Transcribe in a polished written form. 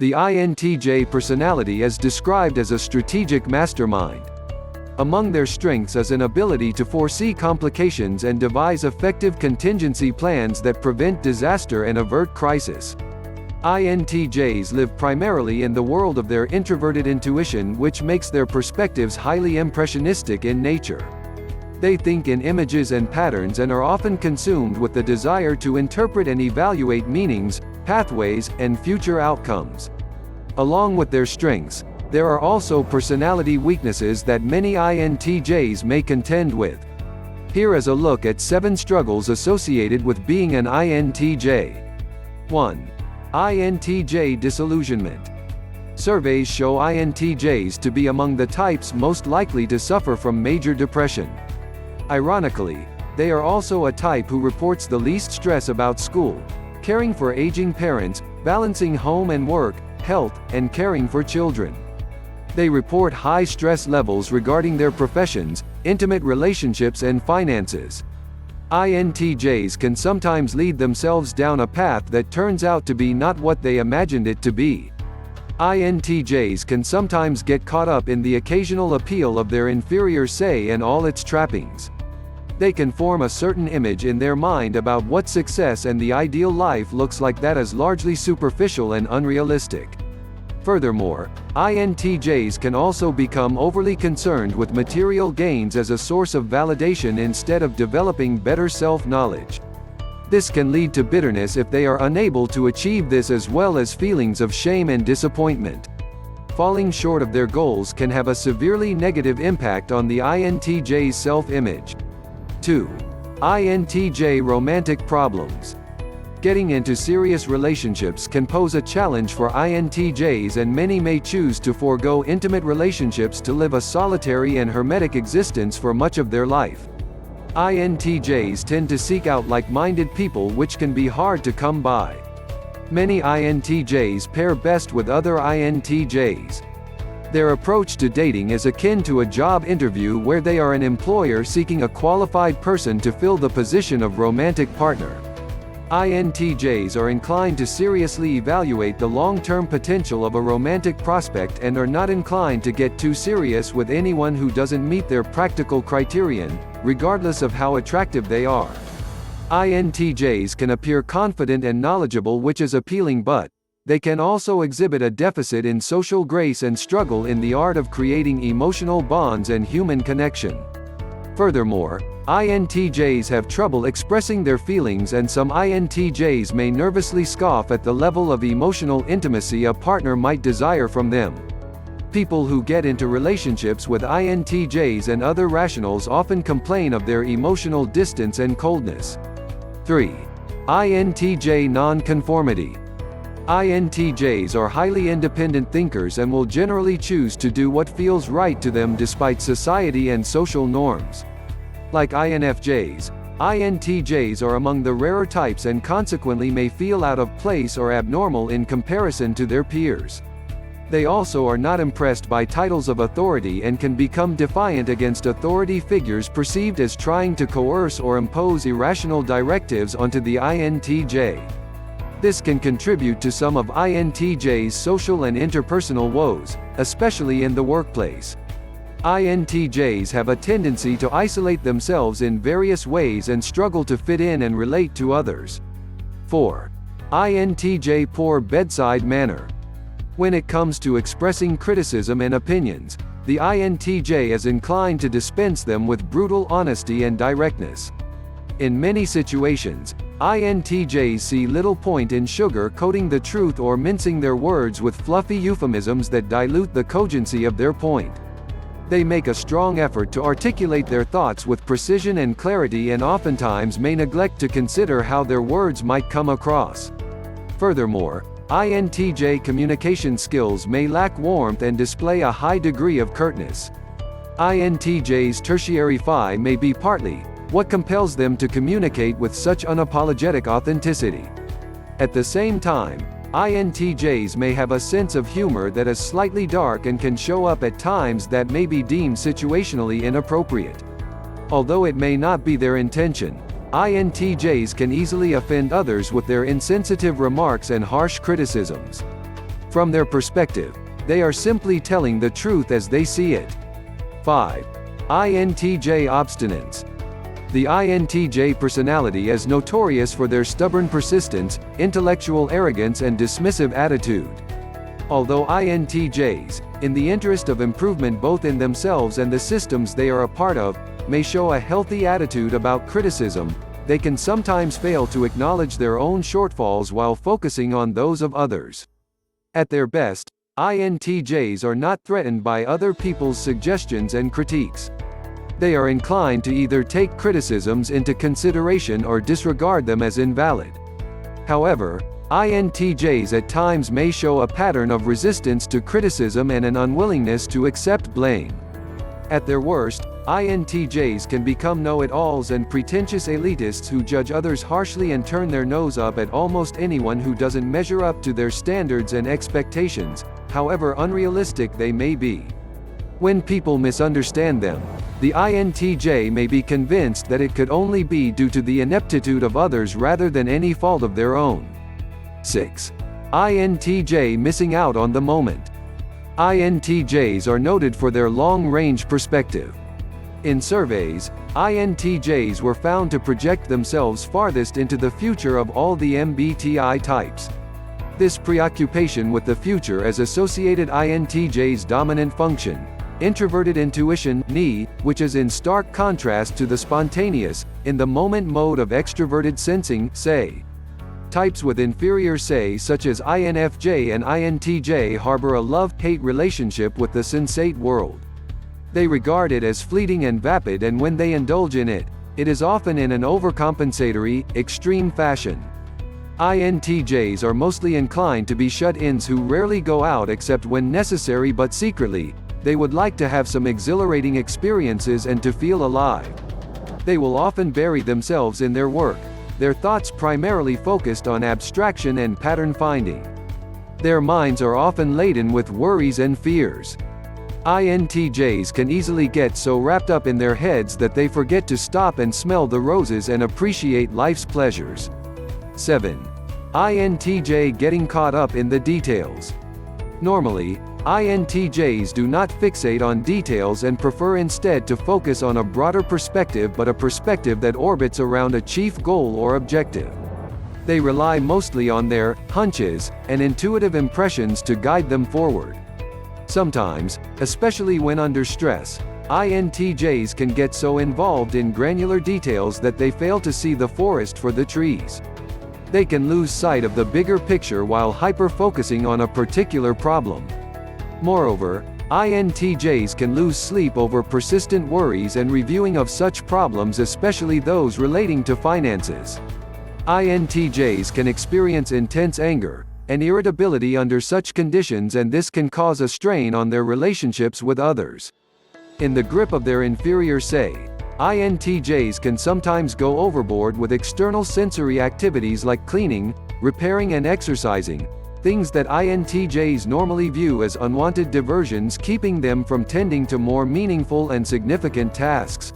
The INTJ personality is described as a strategic mastermind. Among their strengths is an ability to foresee complications and devise effective contingency plans that prevent disaster and avert crisis. INTJs live primarily in the world of their introverted intuition, which makes their perspectives highly impressionistic in nature. They think in images and patterns and are often consumed with the desire to interpret and evaluate meanings, pathways, and future outcomes. Along with their strengths, there are also personality weaknesses that many INTJs may contend with. Here is a look at 7 struggles associated with being an INTJ. 1. INTJ disillusionment. Surveys show INTJs to be among the types most likely to suffer from major depression. Ironically, they are also a type who reports the least stress about school, caring for aging parents, balancing home and work, health, and caring for children. They report high stress levels regarding their professions, intimate relationships and finances. INTJs can sometimes lead themselves down a path that turns out to be not what they imagined it to be. INTJs can sometimes get caught up in the occasional appeal of their inferior say and all its trappings. They can form a certain image in their mind about what success and the ideal life looks like that is largely superficial and unrealistic. Furthermore, INTJs can also become overly concerned with material gains as a source of validation instead of developing better self-knowledge. This can lead to bitterness if they are unable to achieve this, as well as feelings of shame and disappointment. Falling short of their goals can have a severely negative impact on the INTJ's self-image. 2. INTJ romantic problems. Getting into serious relationships can pose a challenge for INTJs, and many may choose to forego intimate relationships to live a solitary and hermetic existence for much of their life. INTJs tend to seek out like-minded people, which can be hard to come by. Many INTJs pair best with other INTJs. Their approach to dating is akin to a job interview where they are an employer seeking a qualified person to fill the position of romantic partner. INTJs are inclined to seriously evaluate the long-term potential of a romantic prospect and are not inclined to get too serious with anyone who doesn't meet their practical criterion, regardless of how attractive they are. INTJs can appear confident and knowledgeable, which is appealing, but they can also exhibit a deficit in social grace and struggle in the art of creating emotional bonds and human connection. Furthermore, INTJs have trouble expressing their feelings, and some INTJs may nervously scoff at the level of emotional intimacy a partner might desire from them. People who get into relationships with INTJs and other rationals often complain of their emotional distance and coldness. 3. INTJ nonconformity. INTJs are highly independent thinkers and will generally choose to do what feels right to them despite society and social norms. Like INFJs, INTJs are among the rarer types and consequently may feel out of place or abnormal in comparison to their peers. They also are not impressed by titles of authority and can become defiant against authority figures perceived as trying to coerce or impose irrational directives onto the INTJ. This can contribute to some of INTJ's social and interpersonal woes, especially in the workplace. INTJs have a tendency to isolate themselves in various ways and struggle to fit in and relate to others. 4. INTJ poor bedside manner. When it comes to expressing criticism and opinions, the INTJ is inclined to dispense them with brutal honesty and directness. In many situations, INTJs see little point in sugar-coating the truth or mincing their words with fluffy euphemisms that dilute the cogency of their point. They make a strong effort to articulate their thoughts with precision and clarity, and oftentimes may neglect to consider how their words might come across. Furthermore, INTJ communication skills may lack warmth and display a high degree of curtness. INTJ's tertiary phi may be partly what compels them to communicate with such unapologetic authenticity. At the same time, INTJs may have a sense of humor that is slightly dark and can show up at times that may be deemed situationally inappropriate. Although it may not be their intention, INTJs can easily offend others with their insensitive remarks and harsh criticisms. From their perspective, they are simply telling the truth as they see it. 5. INTJ obstinance. The INTJ personality is notorious for their stubborn persistence, intellectual arrogance and dismissive attitude. Although INTJs, in the interest of improvement both in themselves and the systems they are a part of, may show a healthy attitude about criticism, they can sometimes fail to acknowledge their own shortfalls while focusing on those of others. At their best, INTJs are not threatened by other people's suggestions and critiques. They are inclined to either take criticisms into consideration or disregard them as invalid. However, INTJs at times may show a pattern of resistance to criticism and an unwillingness to accept blame. At their worst, INTJs can become know-it-alls and pretentious elitists who judge others harshly and turn their nose up at almost anyone who doesn't measure up to their standards and expectations, however unrealistic they may be. When people misunderstand them, the INTJ may be convinced that it could only be due to the ineptitude of others rather than any fault of their own. 6. INTJ missing out on the moment. INTJs are noted for their long-range perspective. In surveys, INTJs were found to project themselves farthest into the future of all the MBTI types. This preoccupation with the future is associated INTJ's dominant function, introverted intuition, (NI), which is in stark contrast to the spontaneous, in-the-moment mode of extroverted sensing, (SE). Types with inferior SE such as INFJ and INTJ harbor a love-hate relationship with the sensate world. They regard it as fleeting and vapid, and when they indulge in it, it is often in an overcompensatory, extreme fashion. INTJs are mostly inclined to be shut-ins who rarely go out except when necessary, but secretly, they would like to have some exhilarating experiences and to feel alive. They will often bury themselves in their work, their thoughts primarily focused on abstraction and pattern finding. Their minds are often laden with worries and fears. INTJs can easily get so wrapped up in their heads that they forget to stop and smell the roses and appreciate life's pleasures. 7. INTJ getting caught up in the details. Normally, INTJs do not fixate on details and prefer instead to focus on a broader perspective, but a perspective that orbits around a chief goal or objective. They rely mostly on their hunches and intuitive impressions to guide them forward. Sometimes, especially when under stress, INTJs can get so involved in granular details that they fail to see the forest for the trees. They can lose sight of the bigger picture while hyper-focusing on a particular problem. Moreover, INTJs can lose sleep over persistent worries and reviewing of such problems, especially those relating to finances. INTJs can experience intense anger and irritability under such conditions, and this can cause a strain on their relationships with others. In the grip of their inferior SE, INTJs can sometimes go overboard with external sensory activities like cleaning, repairing and exercising, things that INTJs normally view as unwanted diversions, keeping them from tending to more meaningful and significant tasks.